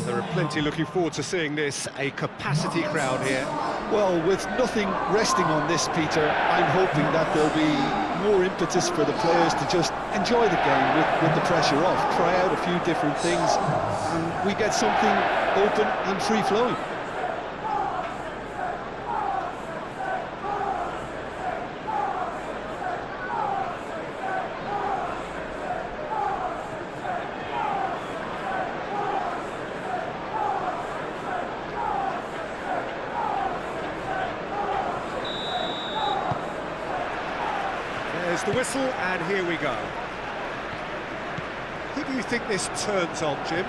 There are plenty looking forward to seeing this, a capacity crowd here. Well, with nothing resting on this, Peter, I'm hoping that there'll be more impetus for the players to just enjoy the game with the pressure off, try out a few different things, and we get something open and free-flowing. There's the whistle, and here we go. Who do you think this turns on, Jim?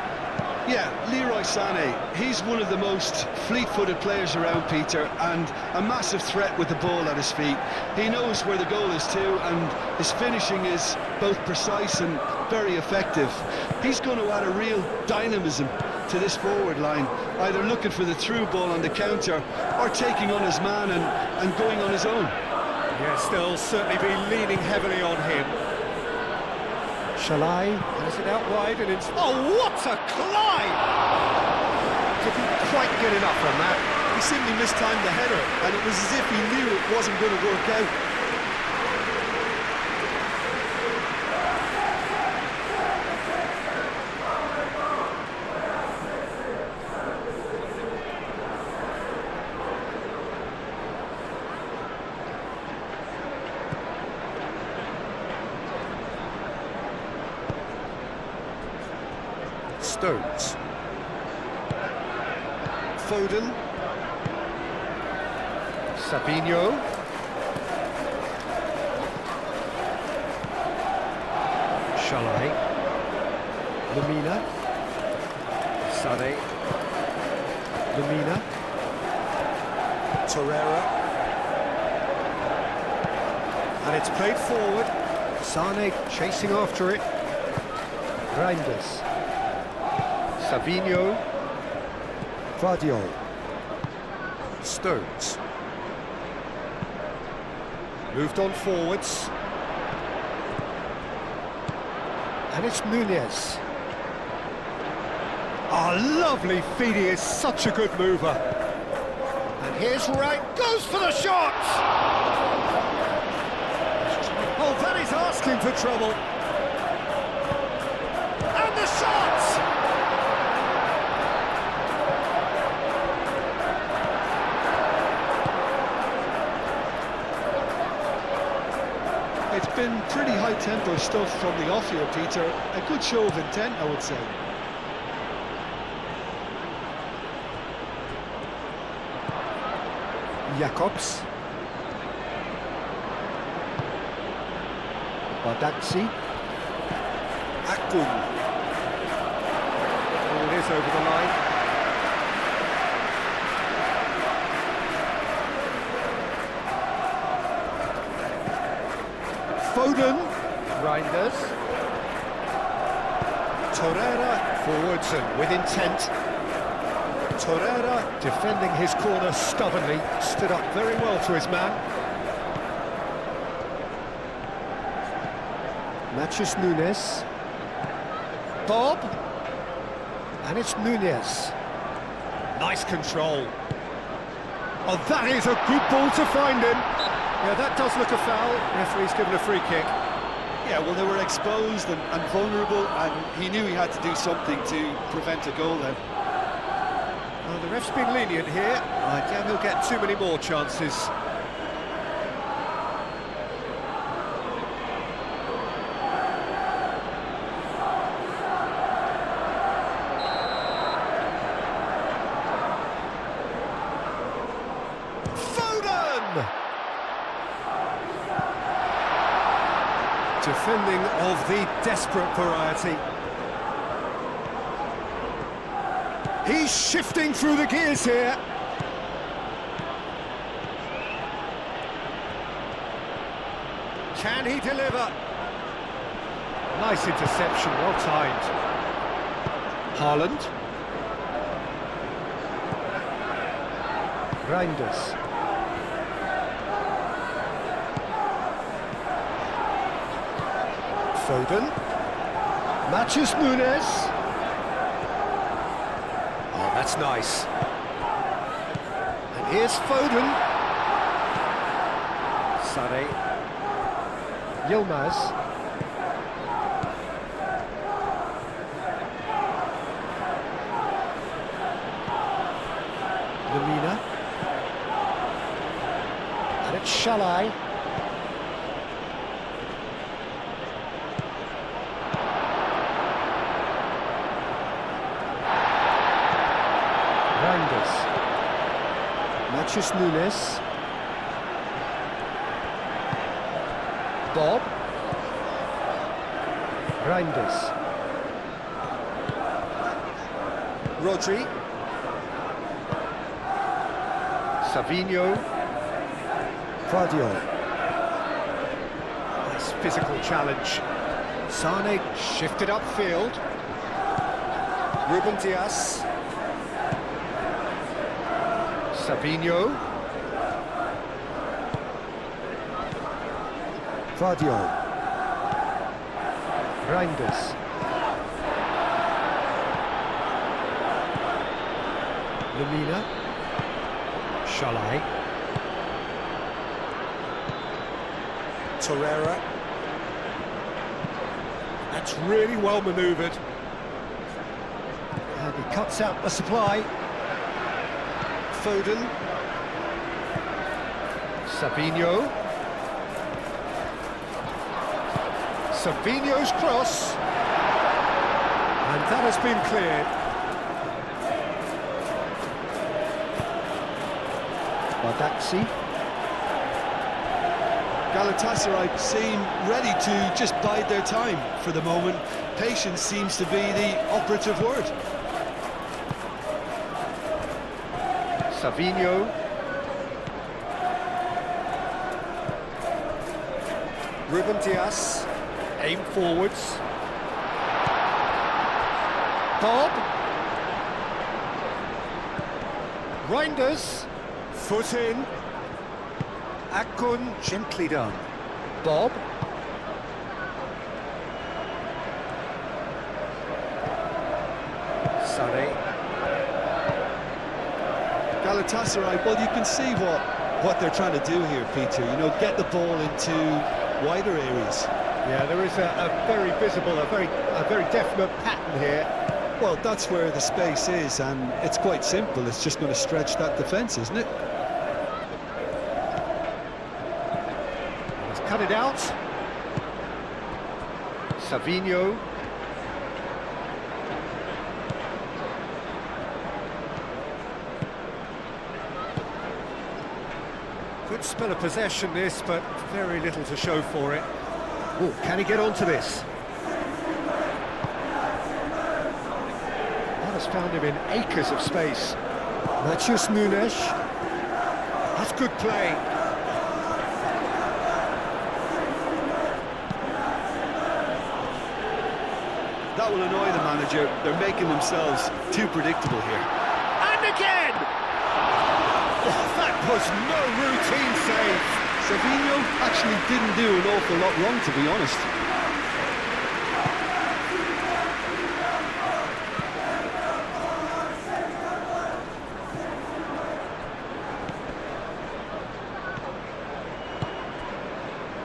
Yeah, Leroy Sané. He's one of the most fleet-footed players around, Peter, and a massive threat with the ball at his feet. He knows where the goal is too, and his finishing is both precise and very effective. He's going to add a real dynamism to this forward line, either looking for the through ball on the counter or taking on his man and going on his own. Yes, they'll certainly be leaning heavily on him. Shalai. Has it out wide and it's... Oh, what a climb! Didn't quite get enough on that. He simply mistimed the header, and it was as if he knew it wasn't going to work out. Stones. Foden. Sabinho. Shalai. Lamina. Sané. Lamina. Torreira. And it's played forward. Sane chasing after it. Reinders. Sabinho. Vardiol. Stones. Moved on forwards. And it's Nunez. Oh, lovely feed, he is such a good mover. And here's Wright, goes for the shot! Oh, that is asking for trouble. And the shot! It's been pretty high-tempo stuff from the off here, Peter. A good show of intent, I would say. Jacobs. Bardazzi. Akgun. Oh, it is over the line. Foden. Reinders. Torreira forwards and with intent. Torreira defending his corner stubbornly, stood up very well to his man. Matches Nunez. Bob. And it's Nunez. Nice control. Oh, that is a good ball to find him. Yeah, that does look a foul. Referee's given a free kick. Yeah, well, they were exposed and vulnerable, and he knew he had to do something to prevent a goal then. Well, the ref's been lenient here. I doubt he'll get too many more chances. Foden! Defending of the desperate variety. He's shifting through the gears here. Can he deliver? Nice interception, well timed. Haaland. Reinders. Foden. Matches Nunez. that's nice. And here's Foden. Sané. Yilmaz. Lamina. And it's Shalai. Reinders. Mathias Nunes. Bob. Reinders. Rodri. Savinho. Guardiola. Nice physical challenge. Sane shifted upfield. Ruben Dias. Savinho. Guardiola. Reinders. Lamina. Shalai. Torreira. That's really well manoeuvred. And he cuts out the supply. Foden. Savinho. Savinho's cross. And that has been cleared. Badaxi. Galatasaray seem ready to just bide their time for the moment. Patience seems to be the operative word. Savinho. Ruben Dias. Aim forwards. Bob. Reinders. Foot in. Akun, gently done. Bob. Sané. Galatasaray, well, you can see what they're trying to do here, Peter. You know, get the ball into wider areas. Yeah, there is a very visible, a very definite pattern here. Well, that's where the space is, and it's quite simple. It's just going to stretch that defence, isn't it? He's cut it out. Savinho. Good spell of possession this, but very little to show for it. Oh, can he get onto this? That has found him in acres of space. Mathias Nunes. That's good play. That will annoy the manager. They're making themselves too predictable here. And again! Oh, that was no routine save. Savinho actually didn't do an awful lot wrong, to be honest.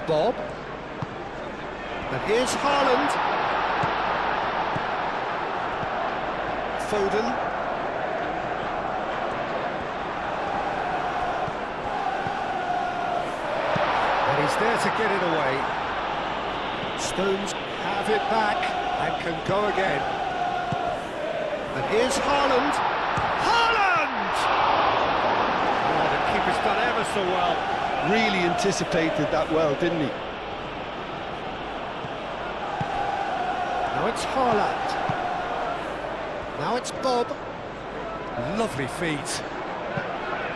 Bob. And here's Haaland. Foden. And he's there to get it away. Stones have it back and can go again. And here's Haaland. Haaland! Oh, the keeper's done ever so well. Really anticipated that well, didn't he? Now it's Haaland. Now it's Bob. Lovely feet.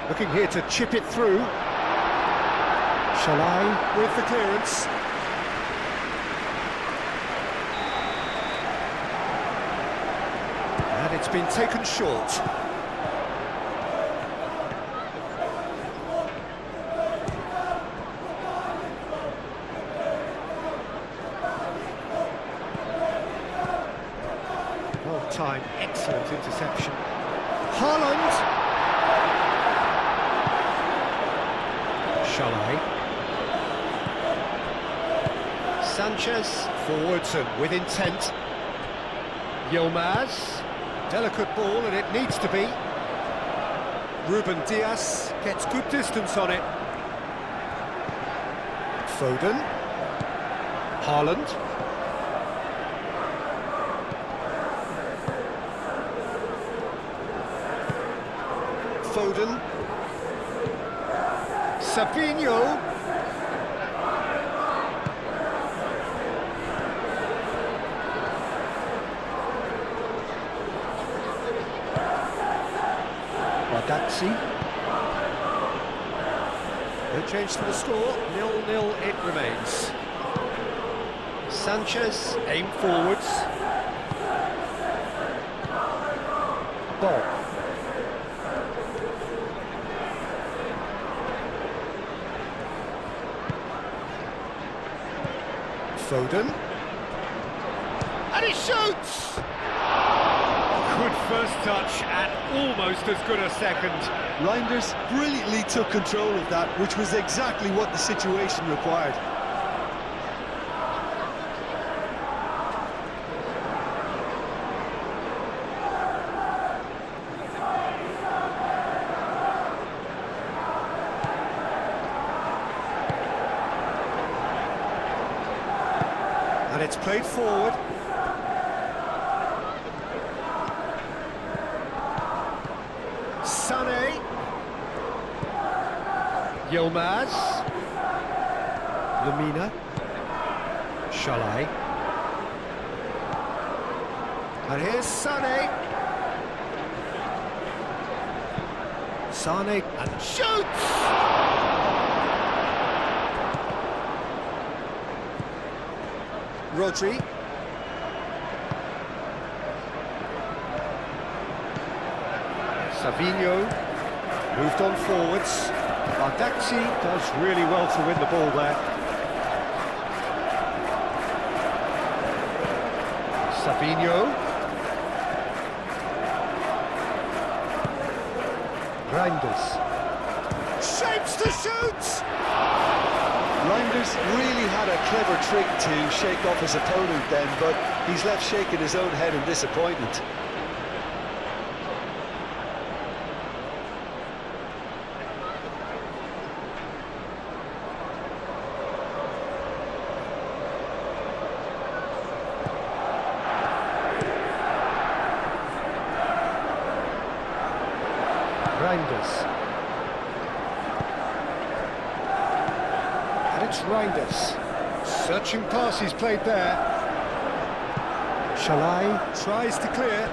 Looking here to chip it through. Shalai with the clearance. And it's been taken short. Well timed, excellent interception. Haaland. Shalai. Sanchez. Forwards and with intent. Yilmaz. Delicate ball, and it needs to be. Ruben Dias gets good distance on it. Foden. Haaland. Foden. Savinho. Badaxi. No change to the score, 0-0 it remains. Sanchez, aim forwards. Bob. Foden. And he shoots! Good first touch and almost as good a second. Reinders brilliantly took control of that, which was exactly what the situation required. And it's played forward. Sané. Yilmaz. Lamina. Shalai. And here's Sané. Sané and shoots! Rodri. Savinho moved on forwards. Badaxi does really well to win the ball there. Savinho. Reinders. Shapes to shoot! Reinders really had a clever trick to shake off his opponent then, but he's left shaking his own head in disappointment. Reinders. And it's Reinders. Searching pass he's played there. Shalai tries to clear.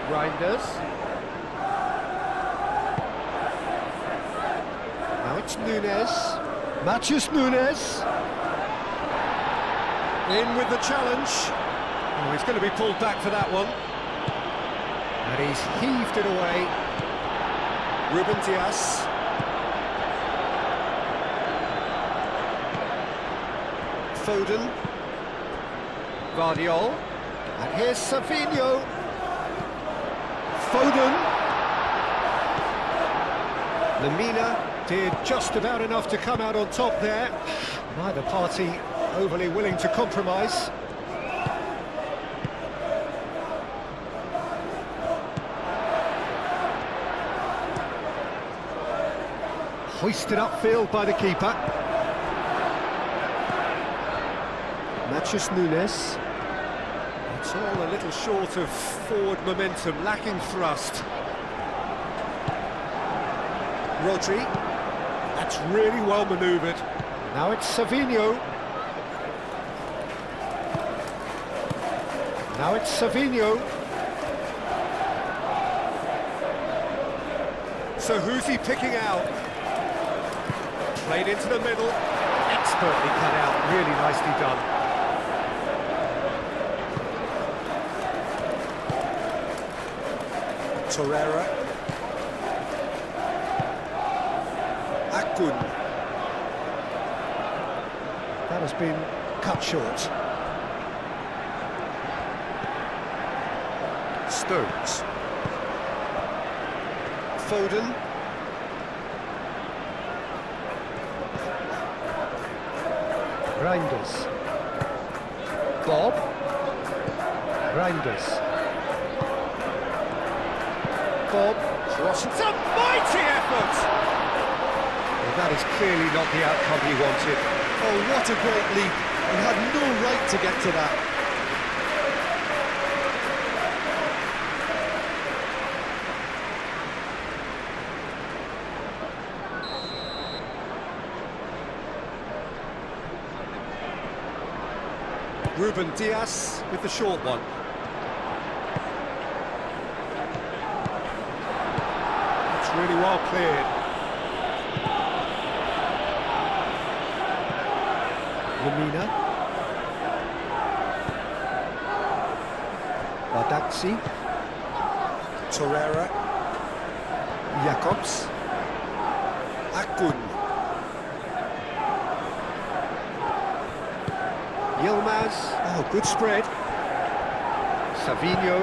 Reinders. Now it's Nunes. Matheus Nunes. In with the challenge. Oh, he's going to be pulled back for that one. And he's heaved it away. Ruben Dias. Foden. Guardiol. And here's Savinho. Foden. Lamina did just about enough to come out on top there. Neither party overly willing to compromise. Hoisted upfield by the keeper. Matheus Nunes. It's all a little short of forward momentum, lacking thrust. Rodri. That's really well manoeuvred. Now it's Savinho. Now it's Savinho. So who's he picking out? Played into the middle. Expertly cut out. Really nicely done. Torreira. Akun. That has been cut short. Stones. Foden. Reinders. Bob. Reinders. Bob. Cross. It's a mighty effort! Well, that is clearly not the outcome he wanted. Oh, what a great leap. He had no right to get to that. Ruben Dias with the short one. It's really well cleared. Lemina. Badaxi. Torreira. Jacobs. Akun. Yilmaz, oh, good spread. Savinho.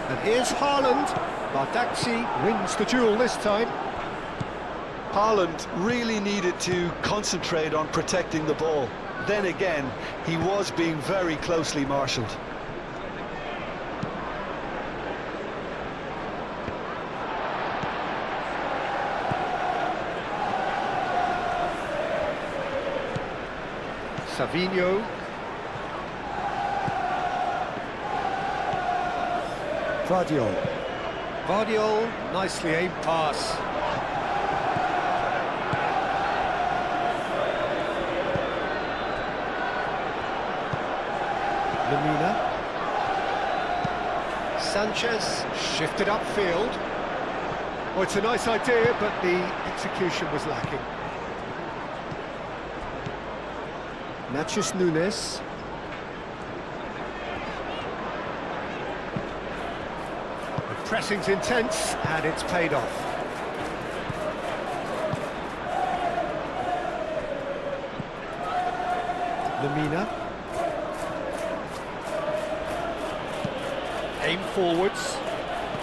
And here's Haaland. Badaxi wins the duel this time. Haaland really needed to concentrate on protecting the ball. Then again, he was being very closely marshalled. Savinho. Vardiol. Vardiol, nicely aimed pass. Lemina. Sanchez shifted upfield. Oh, it's a nice idea, but the execution was lacking. Nachos Nunes. The pressing's intense, and it's paid off. Lemina. Aim forwards.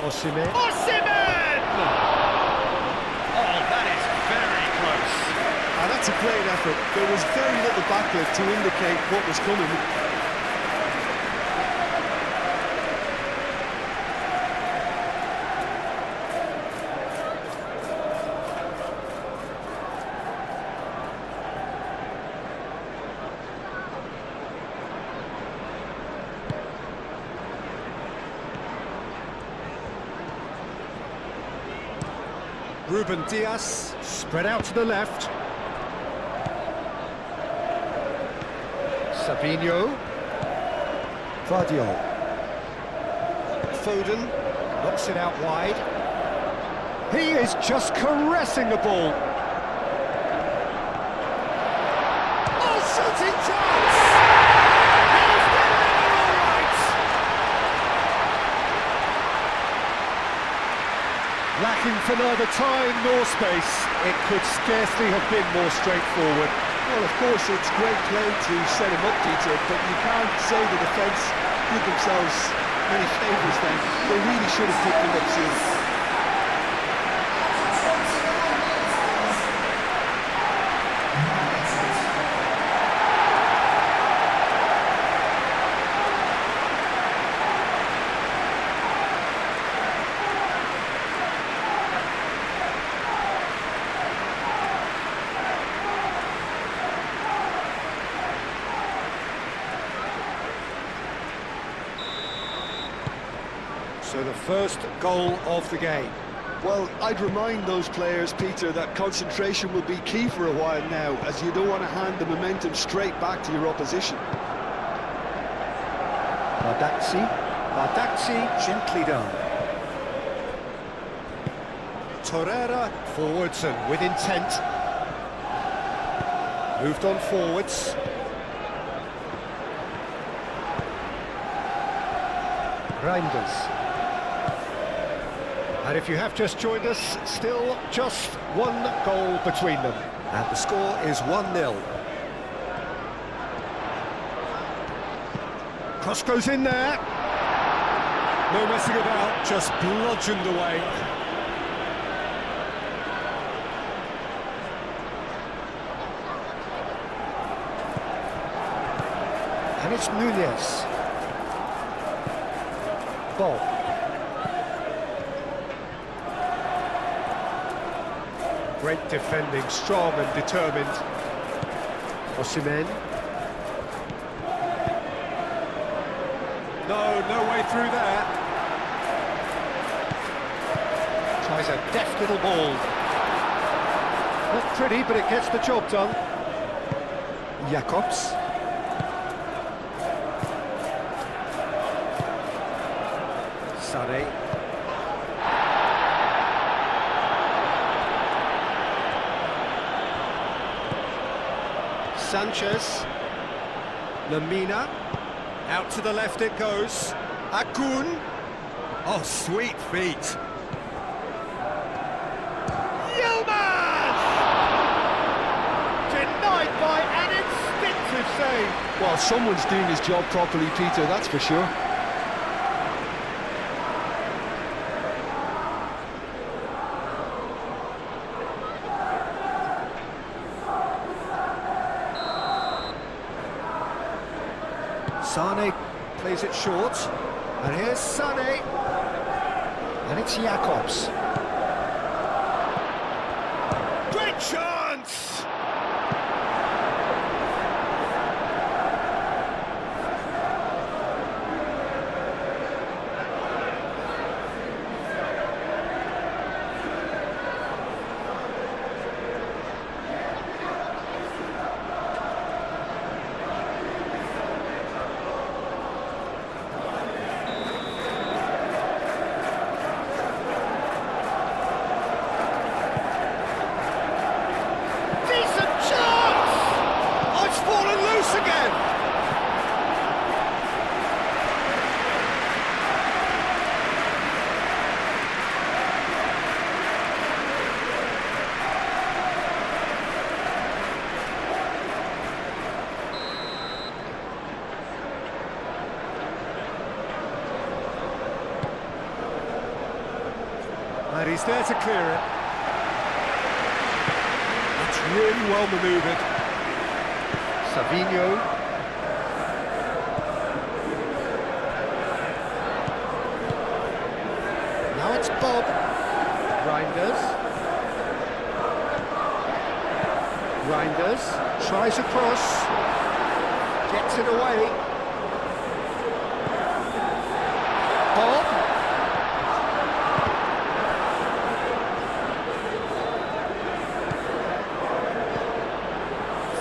Osimhen. Osimhen! Oh, that is very close. And that's a great effort. There was very little backlift to indicate what was coming. Ruben Dias, spread out to the left. Savinho. Vardiol. Foden knocks it out wide. He is just caressing the ball. Oh, shooting chance! He's delivered all right! Lacking for neither time nor space, it could scarcely have been more straightforward. Well, of course, it's great play to set him up, Peter, but you can't say the defence did themselves many favours then. They really should have picked him up soon. So the first goal of the game. Well, I'd remind those players, Peter, that concentration will be key for a while now, as you don't want to hand the momentum straight back to your opposition. Badaxi, gently done. Torreira, forwards and with intent. Moved on forwards. Reinders. And if you have just joined us, still just one goal between them. And the score is 1-0. Cross goes in there. No messing about, just bludgeoned away. And it's Nunez. Bob. Great defending, strong and determined. Osimhen. No way through there. Tries a deft little ball. Not pretty, but it gets the job done. Jacobs. Sané. Sanchez. Lamina. Out to the left it goes. Akun. Oh, sweet feet. Yilmaz! Denied by an instinctive save. Well, someone's doing his job properly, Peter, that's for sure. Sane plays it short, and here's Sane, and it's Jacobs. Great chance! Again. And he's there to clear it. That's really well manoeuvred. Savinho. Now it's Bob. Reinders tries a cross, gets it away. Bob.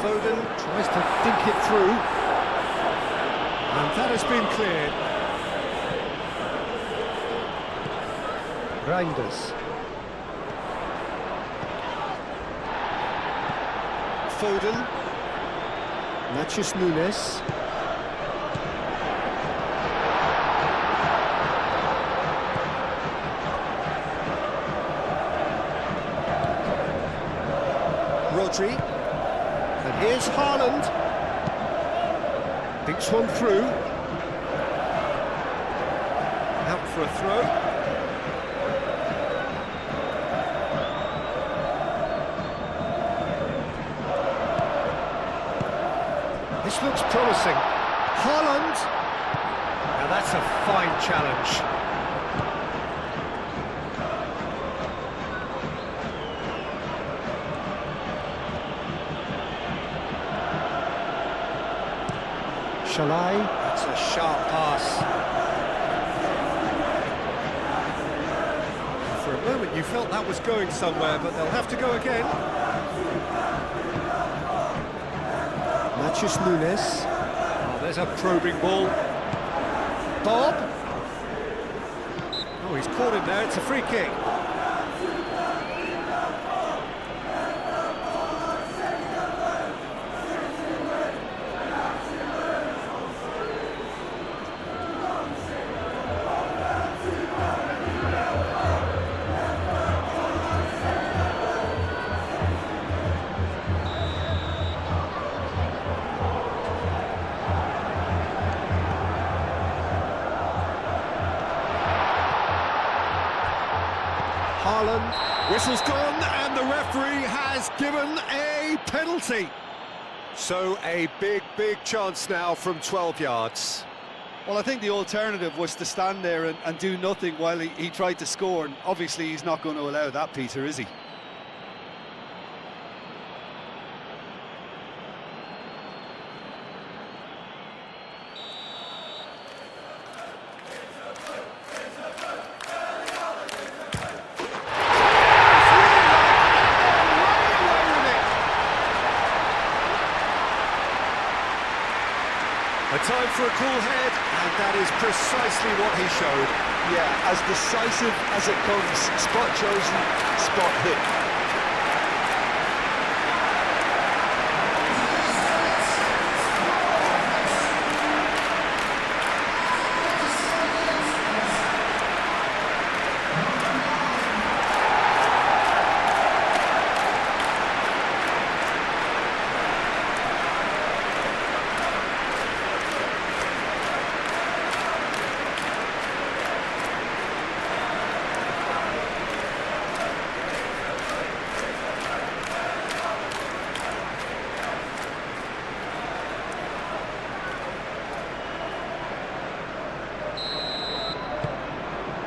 Foden tries to think it through, and that has been cleared. Reinders. Foden. Matches Nunez. Rodri. And here's Haaland. Thinks one through. Out for a throw. This looks promising. Haaland. Now that's a fine challenge. Shalai. That's a sharp pass. For a moment you felt that was going somewhere, but they'll have to go again. Matches Nunez. Oh, there's a probing ball. Bob. Oh, he's caught him there. It's a free kick. Haaland. Whistle's gone, and the referee has given a penalty. So a big chance now from 12 yards. Well, I think the alternative was to stand there and do nothing while he tried to score, and obviously he's not going to allow that, Peter, is he? A time for a cool head, and that is precisely what he showed. Yeah, as decisive as it comes. Spot chosen, spot hit.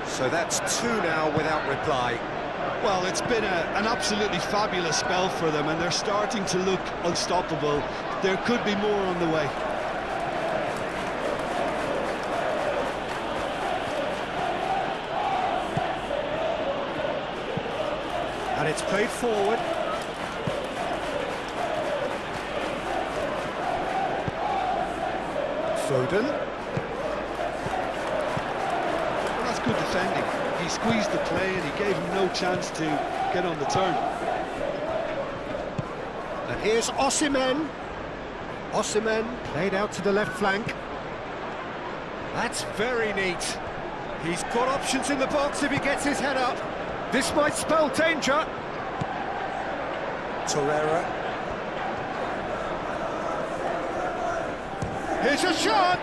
So that's 2 now without reply. Well, it's been an absolutely fabulous spell for them, and they're starting to look unstoppable. There could be more on the way. And it's played forward. Foden. Good defending. He squeezed the play and he gave him no chance to get on the turn. And here's Osimhen. Osimhen played out to the left flank. That's very neat. He's got options in the box if he gets his head up. This might spell danger. Torreira. Here's a shot!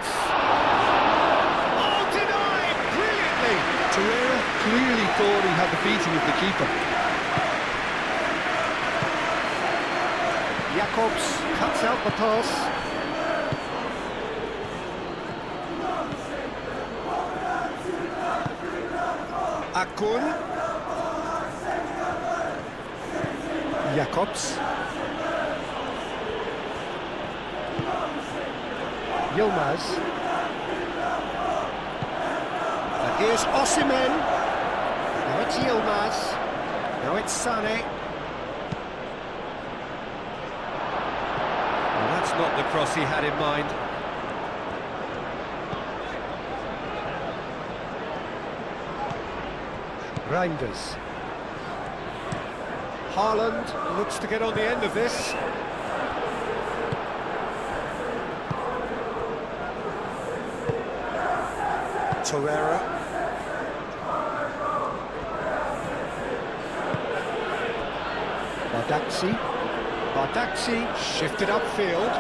Torreira clearly thought he had the beating of the keeper. Jacobs cuts out the pass. Akun. Jacobs. Yilmaz. Here's Osimhen. Now it's Yilmaz. Now it's Sané. Well, that's not the cross he had in mind. Reinders. Haaland looks to get on the end of this. Torreira. Bardakci shifted upfield.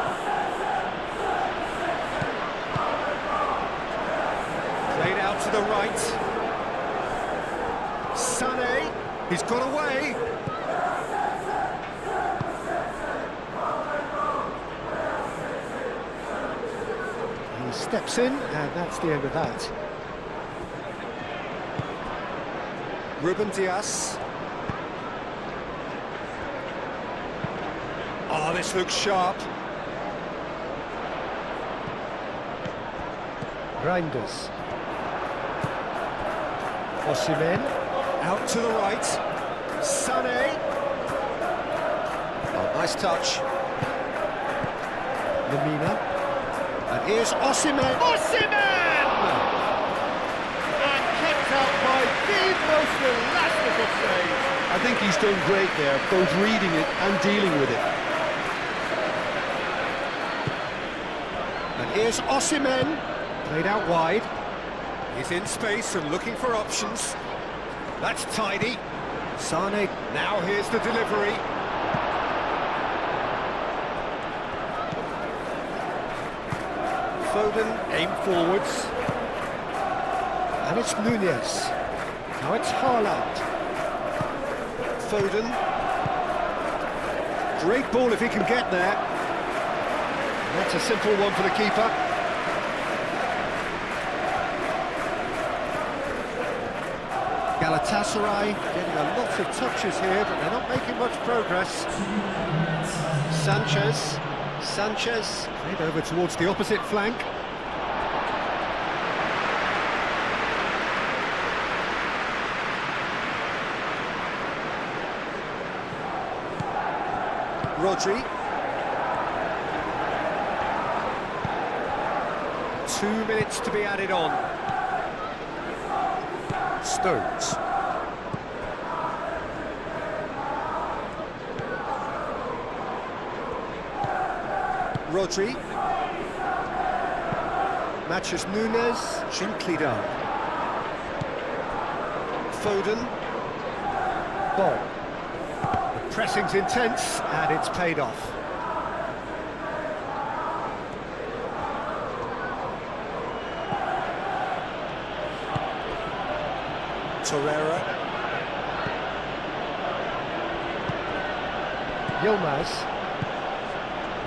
Played out to the right. Sané, he's got away. He steps in, and that's the end of that. Ruben Dias. Oh, this looks sharp. Reinders. Osimhen. Out to the right. Sané. Oh, nice touch. Lemina. And here's Osimhen. Osimhen! And kept out by the most elastic of saves. I think he's done great there, both reading it and dealing with it. And here's Osimhen, played out wide. He's in space and looking for options. That's tidy. Sané, now here's the delivery. Foden, aim forwards. And it's Nunez. Now it's Haaland. Foden. Great ball if he can get there. That's a simple one for the keeper. Galatasaray getting a lot of touches here, but they're not making much progress. Sanchez played over towards the opposite flank. Rodri. 2 minutes to be added on. Stones. Rodri. Matches Nunes, gently done. Foden. Ball. The pressing's intense, and it's paid off. Torreira. Yilmaz.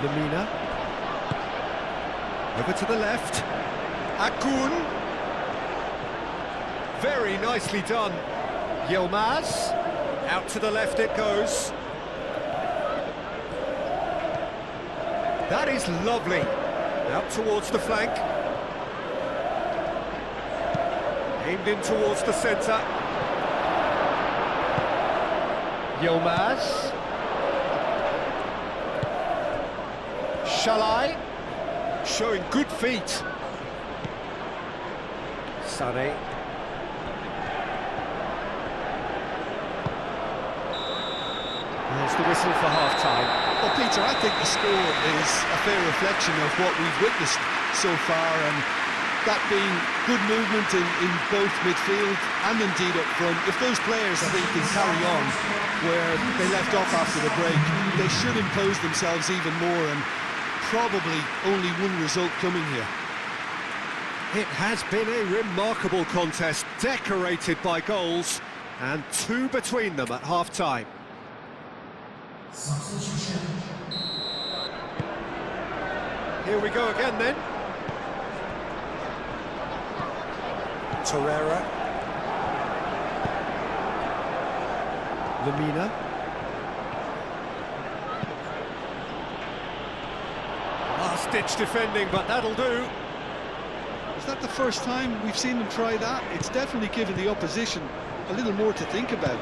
Lemina. Over to the left. Akun. Very nicely done. Yilmaz. Out to the left it goes. That is lovely. Out towards the flank. Aimed in towards the centre. Yilmaz. Shalai. Showing good feet. Sané. There's the whistle for half-time. Well, Peter, I think the score is a fair reflection of what we've witnessed so far, and that being good movement in both midfield and indeed up front. If those players, I think, can carry on where they left off after the break, they should impose themselves even more, and probably only one result coming here. It has been a remarkable contest, decorated by goals, and 2 between them at half-time. Here we go again then. Torreira. Lemina. Last-ditch defending, but that'll do. Is that the first time we've seen them try that? It's definitely given the opposition a little more to think about.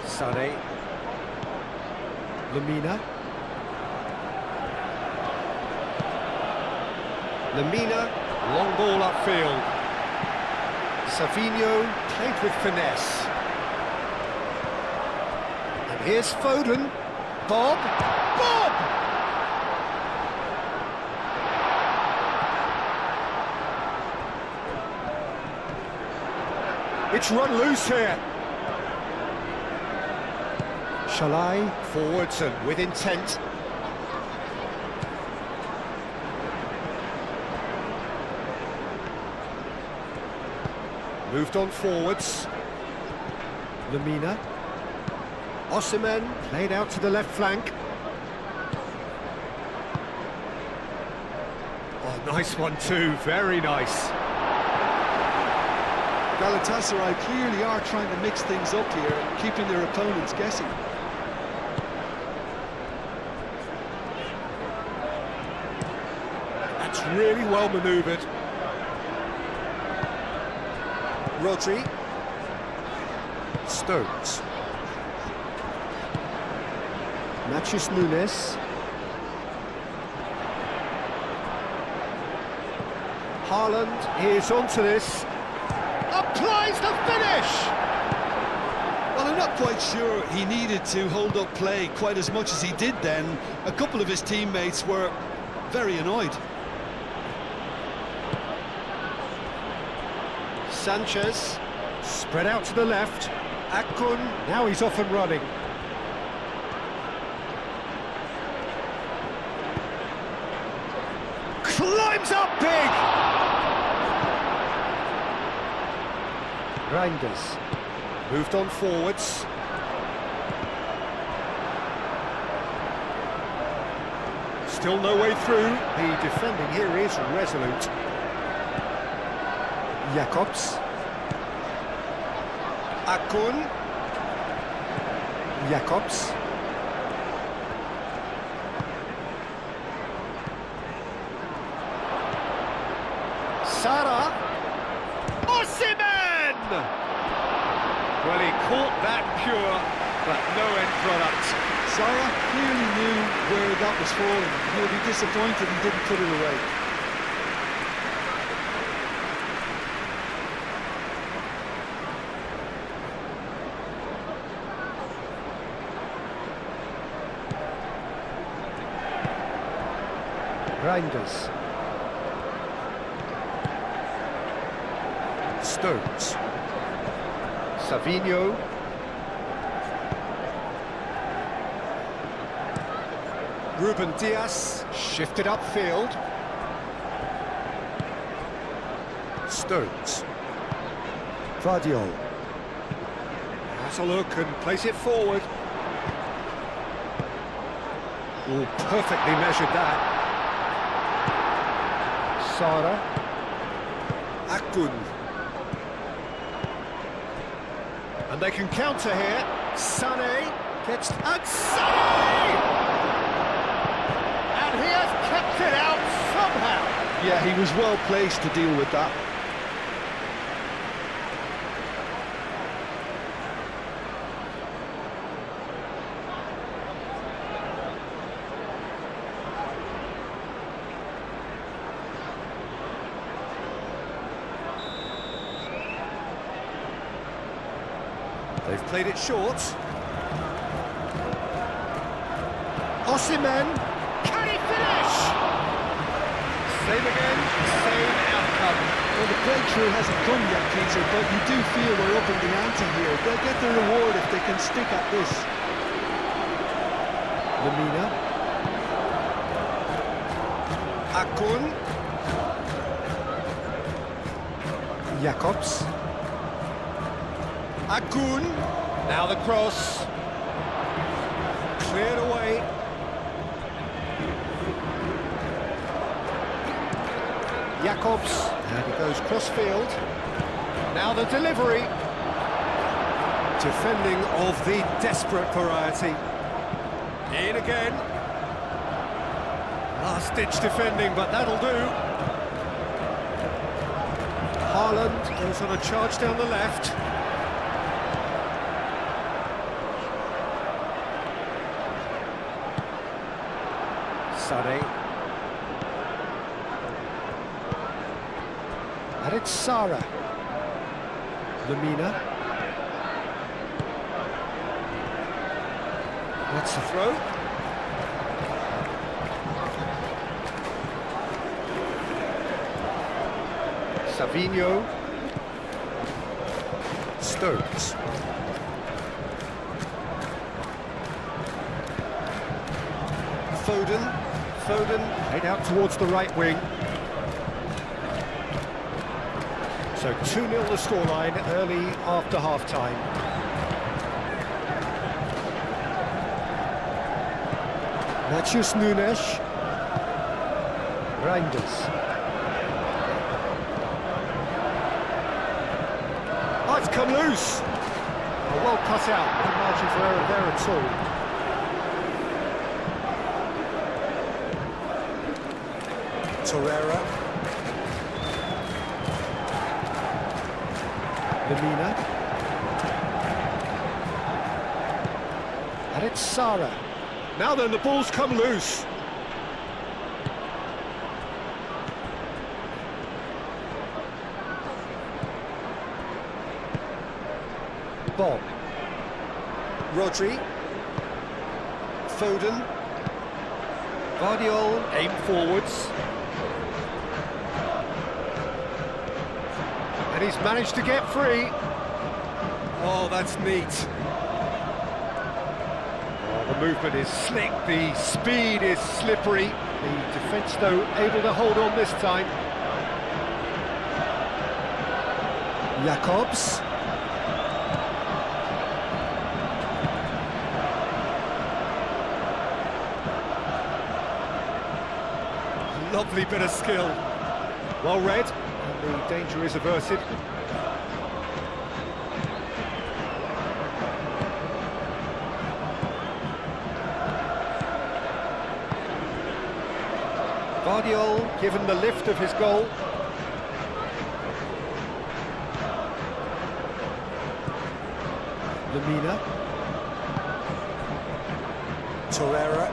Sané. Lemina. Lemina, long ball upfield. Savinho played with finesse. And here's Foden. Bob! It's run loose here. Shalai forwards and with intent. Moved on forwards. Lemina. Osimhen played out to the left flank. Oh, nice one too, very nice. Galatasaray clearly are trying to mix things up here, keeping their opponents guessing. That's really well manoeuvred. Rodri. Stones. Matches Nunes. Haaland is onto this. Applies the finish! Well, I'm not quite sure he needed to hold up play quite as much as he did then. A couple of his teammates were very annoyed. Sanchez, spread out to the left. Akun, now he's off and running. Climbs up big! Reinders. Moved on forwards. Still no way through. The defending here is resolute. Jacobs. Akun. Jacobs. Sara. Osimhen! Well, he caught that pure, but no end product. Sarah clearly knew where that was falling. He'll be disappointed he didn't put it away. Reinders. Stones. Savinho. Ruben Dias shifted upfield. Stones. Vardiol. Has a look and plays it forward. Oh, perfectly measured that. Sara. Akun. And they can counter here. Sané gets... And Sané! And he has kept it out somehow. Yeah, he was well placed to deal with that. They've played it short. Osimhen. Can he finish? Same again, same outcome. Well, the breakthrough hasn't come yet, Peter, but you do feel they're up in the ante here. They'll get their reward if they can stick at this. Lemina. Akun. Jacobs. Akun. Now the cross. Cleared away. Jacobs. And he goes cross-field. Now the delivery. Defending of the desperate variety. In again. Last-ditch defending, but that'll do. Haaland goes on a charge down the left. Sané. And it's Sara. Lemina. That's the throw. Savinho. Stones. Foden head out towards the right wing. So 2-0 the scoreline early after half-time. Matheus Nunes. Reinders. Oh, it's come loose. Oh, well cut out. No margin for error there at all. Torreira. Lemina. And it's Sara. Now then, the ball's come loose. Bob. Rodri. Foden. Vardiol, aim forwards. And he's managed to get free. Oh, that's neat. Oh, the movement is slick, the speed is slippery. The defence, though, able to hold on this time. Jacobs. Lovely bit of skill. Well read, and the danger is averted. Guardiola given the lift of his goal. Lemina. Torreira.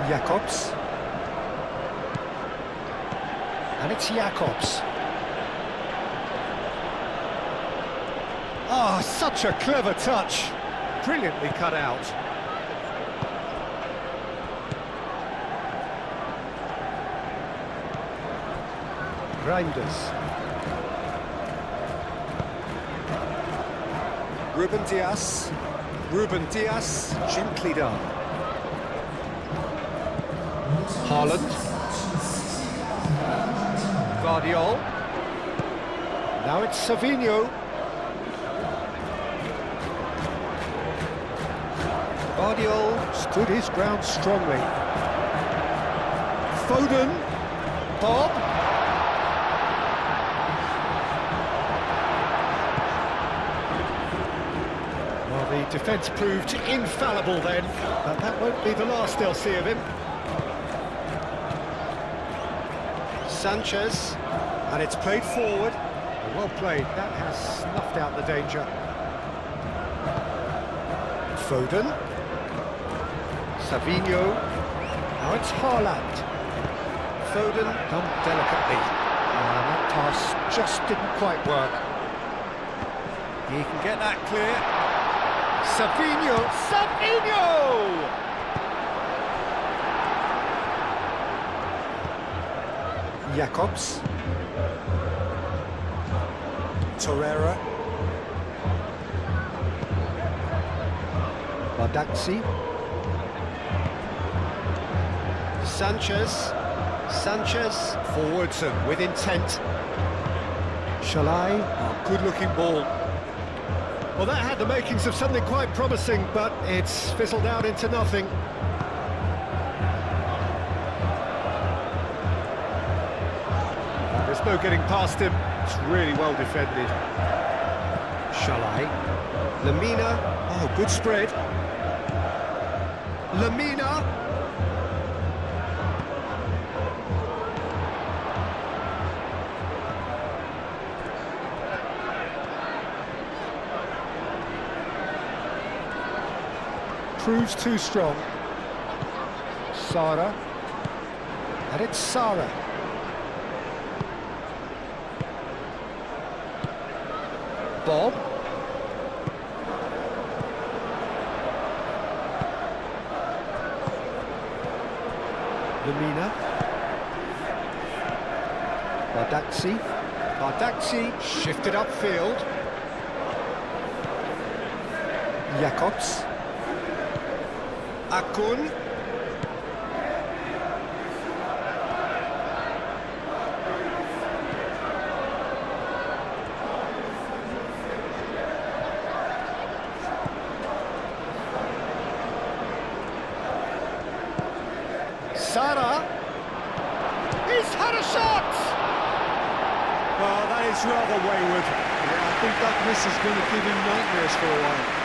Jacobs. And it's Jacobs. Ah, such a clever touch. Brilliantly cut out. Reinders. Ruben Diaz, gently done. Haaland. Guardiola. Now it's Savinho. Guardiola stood his ground strongly. Foden. Bob. The defence proved infallible then, but that won't be the last they'll see of him. Sanchez, and it's played forward. Well played, that has snuffed out the danger. Foden. Savinho. Now it's Haaland. Foden done delicately. And that pass just didn't quite work. He can get that clear. Savinho! Jacobs. Torreira. Badaxi. Sanchez. Forwards and with intent. Shalai. Oh, good-looking ball. Well, that had the makings of something quite promising, but it's fizzled out into nothing. There's no getting past him. It's really well defended. Shalai. Lemina. Oh, good spread. Lemina. Proves too strong. Sara. And it's Sara. Bob. Lemina. Badaxi shifted upfield. Jacobs. Akun. Sara. He's had a shot! Well, that is rather wayward. Yeah, I think that miss is going to give him nightmares for a while.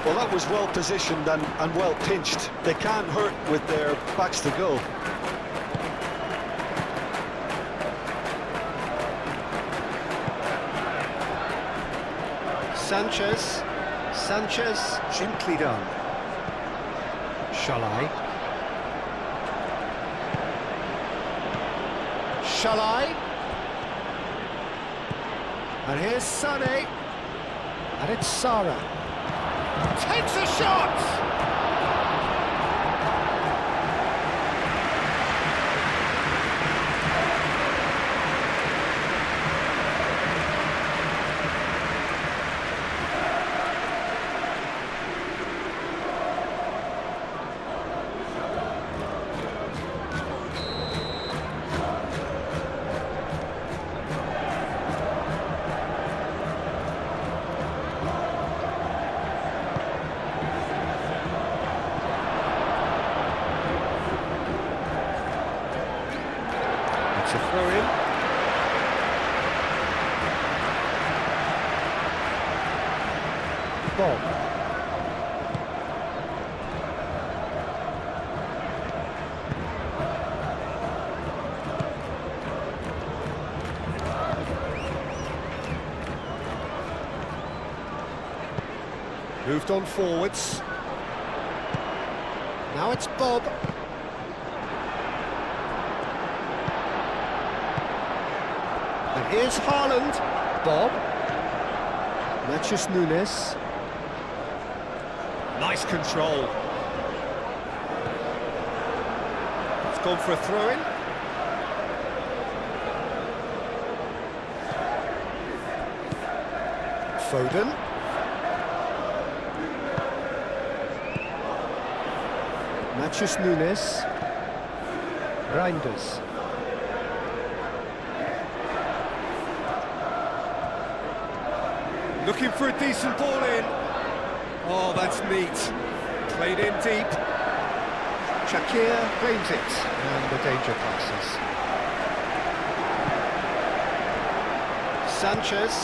Well, that was well positioned and well pinched. They can't hurt with their backs to goal. Sanchez, Gently done. Shalai. And here's Sané. And it's Sarah. Takes a shot! It's a throw-in. Bob. Moved on forwards. Now it's Bob. And here's Haaland. Bob. Matches Nunes. Nice control. It's gone for a throw-in. Foden. Matches Nunes. Reinders. Looking for a decent ball in. Oh, that's neat. Played in deep. Shakir claims it, and the danger passes. Sanchez.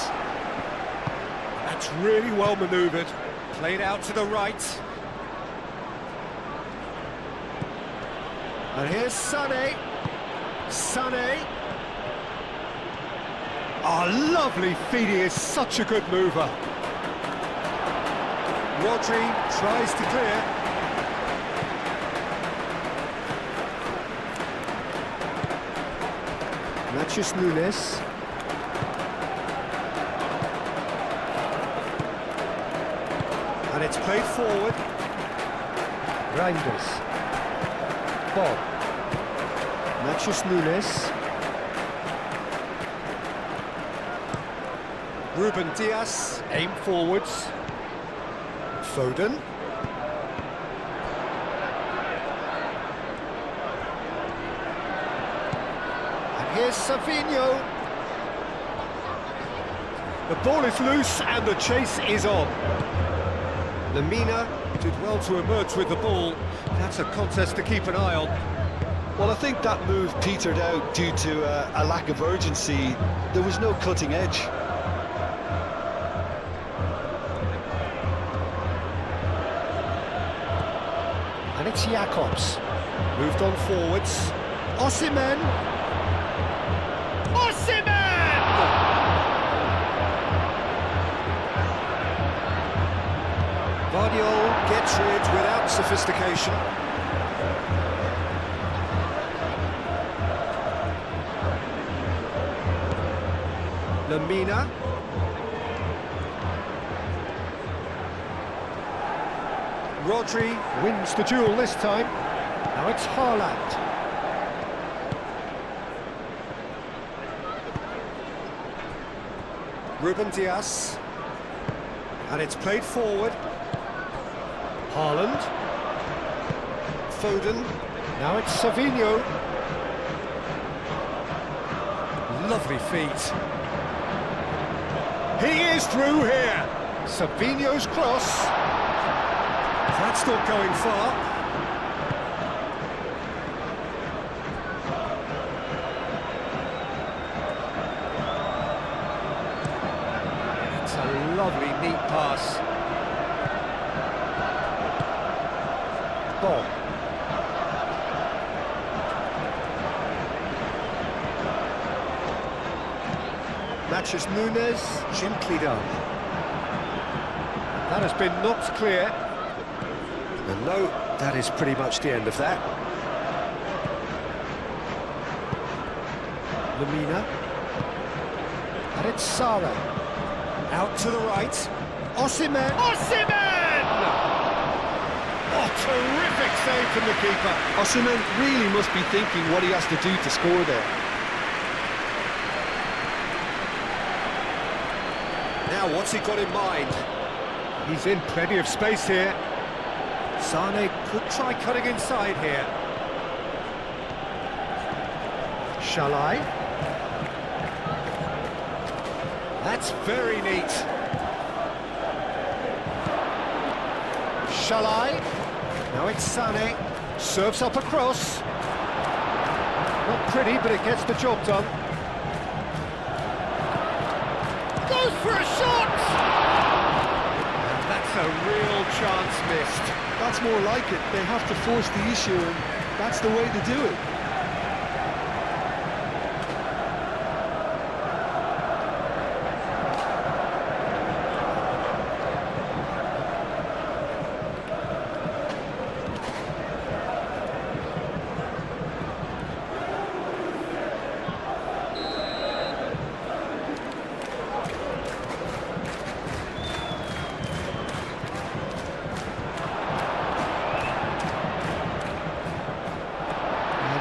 That's really well manoeuvred. Played out to the right. And here's Sané. Sané. Oh, lovely feed, he is such a good mover. Rodri tries to clear. Matches Nunes. And it's played forward. Reinders. Bob. Matches Nunes. Ruben Dias, aim forwards. Foden. And here's Savinho. The ball is loose and the chase is on. Lemina did well to emerge with the ball. That's a contest to keep an eye on. Well, I think that move petered out due to a lack of urgency. There was no cutting edge. And it's Jakobs. Moved on forwards. Osimhen! Osimhen! Guardiola gets rid without sophistication. Lemina. Rodri wins the duel this time. Now it's Haaland. Ruben Dias. And it's played forward. Haaland. Foden. Now it's Savinho. Lovely feet. He is through here. Savinho's cross. That's not going far. It's a lovely, neat pass. Bob. Matches Nunes, gently done. That has been knocked clear. And no, that is pretty much the end of that. Lemina. And it's Salah. Out to the right. Osimhen! Osimhen! Oh, terrific save from the keeper. Osimhen really must be thinking what he has to do to score there. Now, what's he got in mind? He's in plenty of space here. Sane could try cutting inside here. Shall I? That's very neat. Shall I? Now it's Sane. Serves up across. Not pretty, but it gets the job done. Goes for a shot! And that's a real chance missed. That's more like it. They have to force the issue, and that's the way to do it.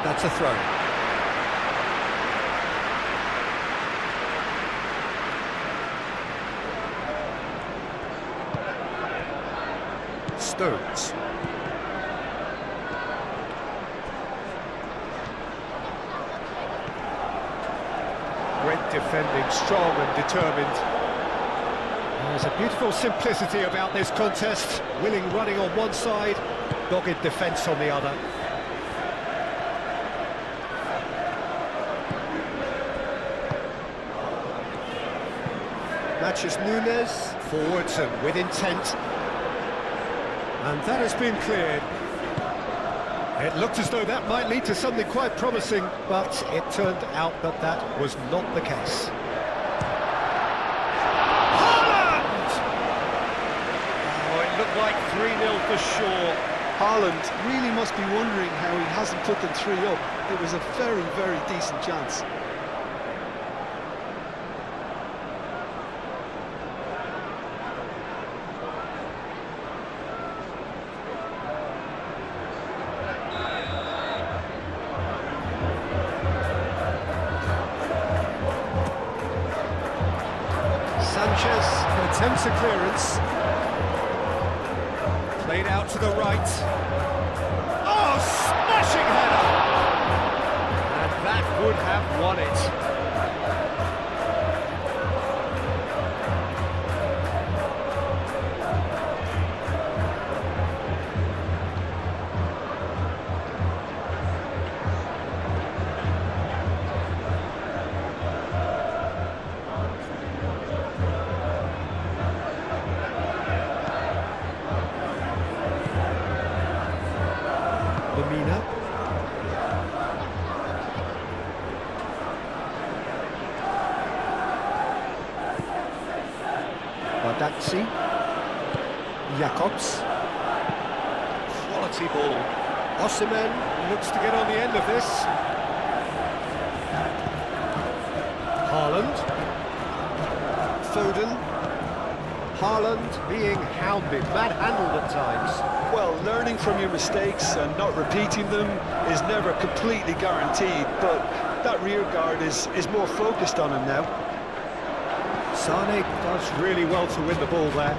That's a throw. Stones. Great defending, strong and determined. There's a beautiful simplicity about this contest. Willing running on one side, dogged defence on the other. Matches Nunes, forwards and with intent. And that has been cleared. It looked as though that might lead to something quite promising, but it turned out that that was not the case. Haaland! Oh, it looked like 3-0 for sure. Haaland really must be wondering how he hasn't put them 3 up. It was a very, very decent chance. Sanchez attempts a clearance. Played out to the right. Oh, smashing header! And that would have won it. Lamina. Bardazzi. Jacobs. Quality ball. Osimhen looks to get on the end of this. Haaland. Foden. Haaland being hounded, manhandled at times. Well, learning from your mistakes and not repeating them is never completely guaranteed, but that rear guard is more focused on him now. Sane does really well to win the ball there.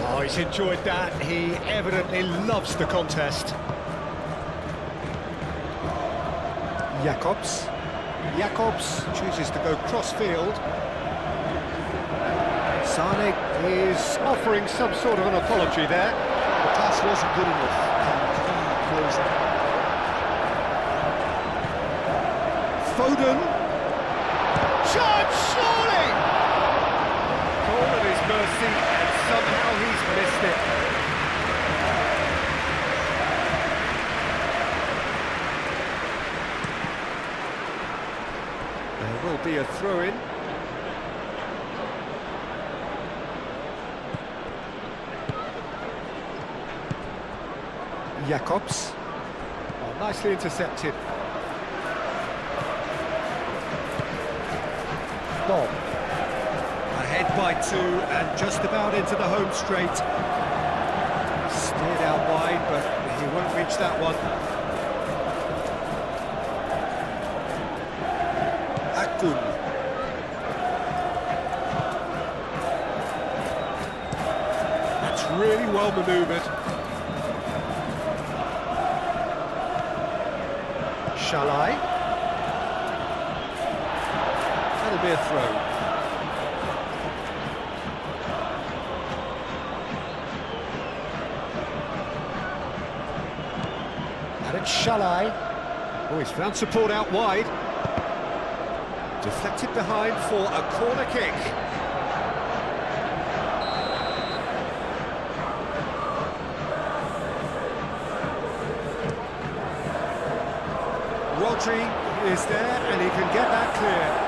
Oh, he's enjoyed that. He evidently loves the contest. Jacobs. Jacobs chooses to go cross-field. Sane is offering some sort of an apology there. The pass wasn't good enough, and he knows it. Foden. Chance, surely! Call at his mercy, and somehow he's missed it. There will be a throw-in. Jacobs. Oh, nicely intercepted. eFootball. Ahead by 2 and just about into the home straight. Steered out wide, but he won't reach that one. Akun. That's really well manoeuvred. Shalai. That'll be a throw. And it's Shalai. Oh, he's found support out wide. Deflected behind for a corner kick. Rodri is there and he can get that clear.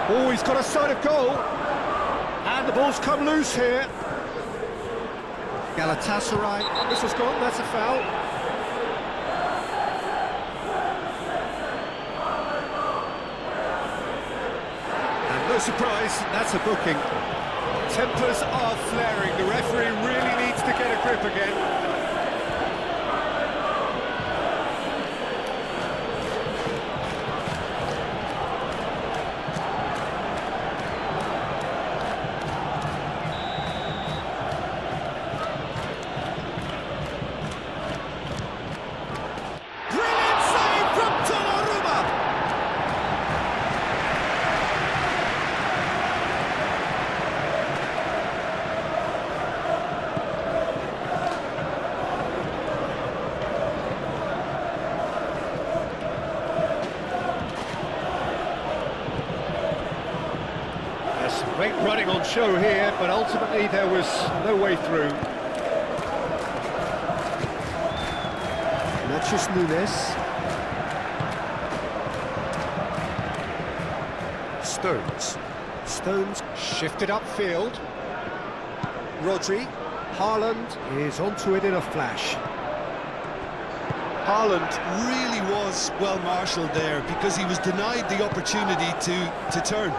Oh, he's got a sight of goal. And the ball's come loose here. Galatasaray. This was gone, that's a foul. No surprise, that's a booking. Tempers are flaring. The referee really needs to get a grip again. Brilliant save from Donnarumma. Great running on show here, but ultimately there was no way through. Nachos Nunes. Stones shifted upfield. Rodri. Haaland is onto it in a flash. Haaland really was well marshalled there because he was denied the opportunity to turn.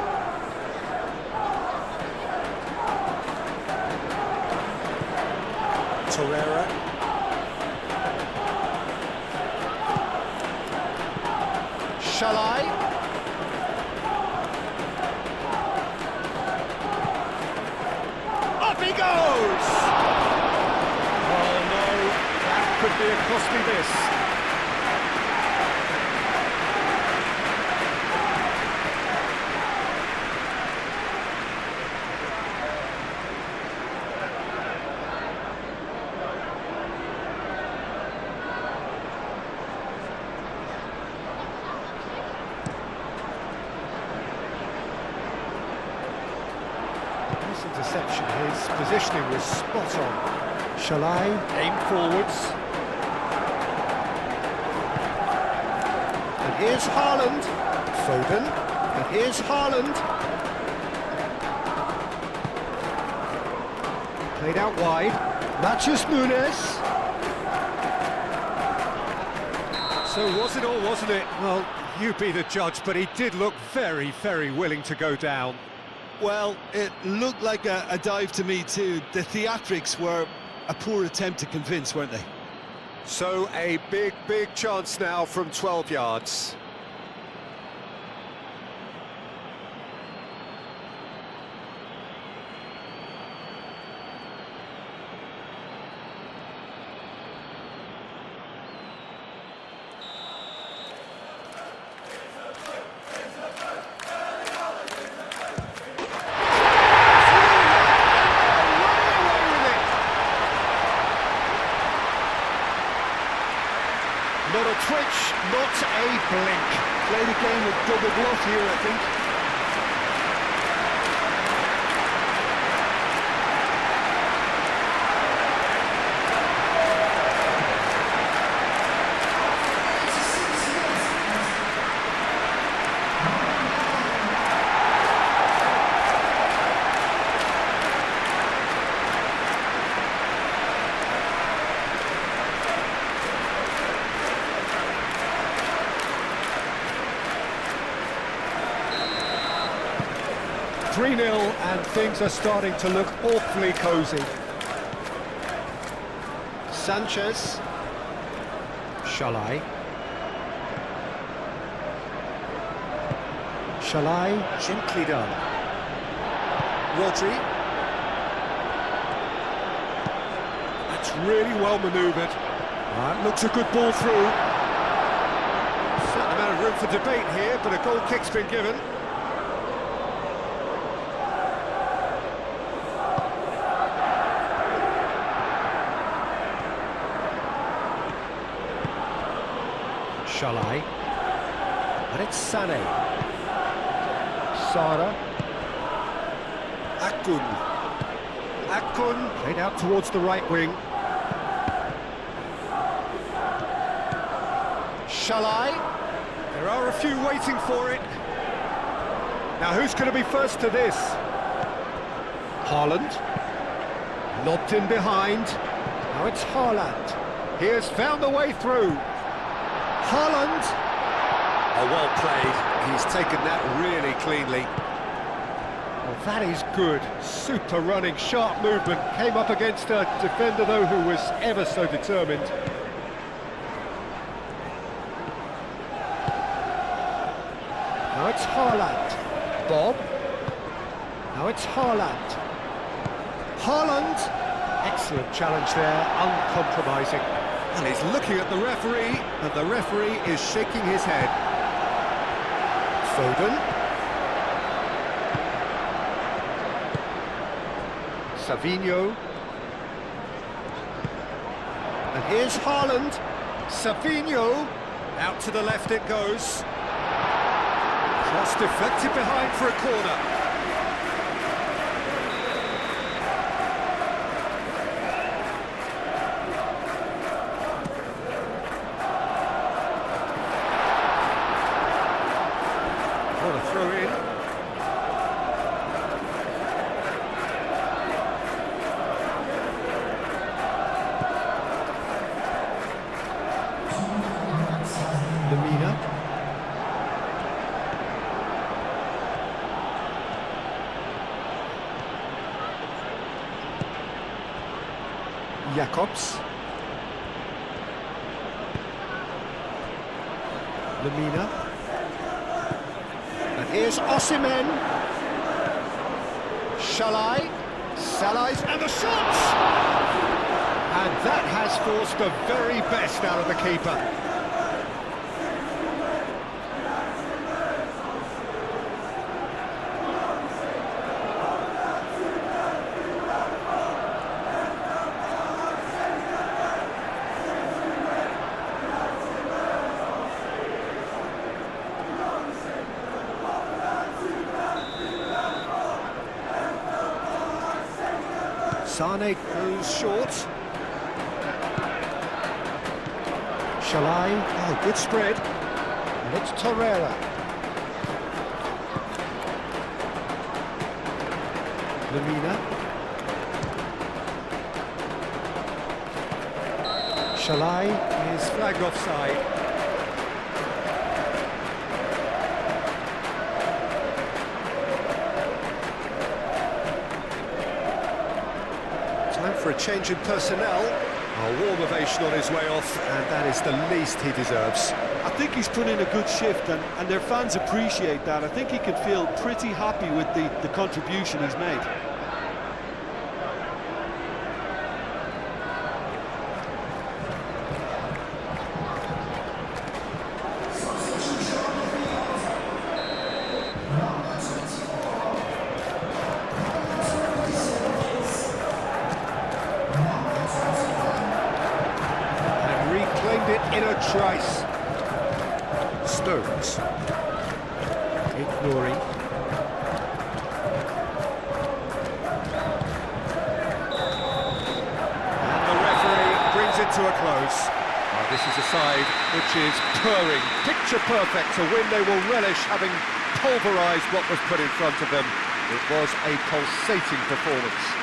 Torreira. Shalai. Up he goes! Oh no, that could be a costly miss. Interception, his positioning was spot on. Shalai, aim forwards. And here's Haaland. Foden. And here's Haaland. Played out wide. Nachos Nunes. So was it or wasn't it? Well, you be the judge, but he did look very, very willing to go down. Well, it looked like a dive to me too. The theatrics were a poor attempt to convince, weren't they? So a big, big chance now from 12 yards. Not a twitch, not a blink. Played a game of double bluff here, I think. 3-0 and things are starting to look awfully cosy. Sanchez. Shalai. Shalai, gently done. Rodri. That's really well manoeuvred. That looks a good ball through. Certain amount of room for debate here, but a goal kick's been given. Shalai. And it's Sané. Sara. Akun. Akun played out towards the right wing. Shalai. There are a few waiting for it. Now who's going to be first to this? Haaland. Lobbed in behind. Now it's Haaland. He has found the way through. Haaland. Oh, well played. He's taken that really cleanly. Well, that is good. Super running, sharp movement. Came up against a defender, though, who was ever so determined. Now it's Haaland. Bob. Now it's Haaland. Haaland. Excellent challenge there, uncompromising. And he's looking at the referee, and the referee is shaking his head. Foden. Savinho. And here's Haaland. Savinho. Out to the left it goes. Cross deflected behind for a corner. What a throw in. Lemina. Jacobs. Lemina. And here's Osimhen. Shalai. Salai's and the shots! And that has forced the very best out of the keeper. Sane goes short. Shalai, oh, good spread. And it's Torreira. Lemina. Shalai is flagged offside. Time for a change in personnel. A warm ovation on his way off, and that is the least he deserves. I think he's put in a good shift, and their fans appreciate that. I think he can feel pretty happy with the contribution he's made. It in a trice. Stones. Ignoring. And the referee brings it to a close. Oh, this is a side which is purring, picture perfect, a win they will relish, having pulverised what was put in front of them. It was a pulsating performance.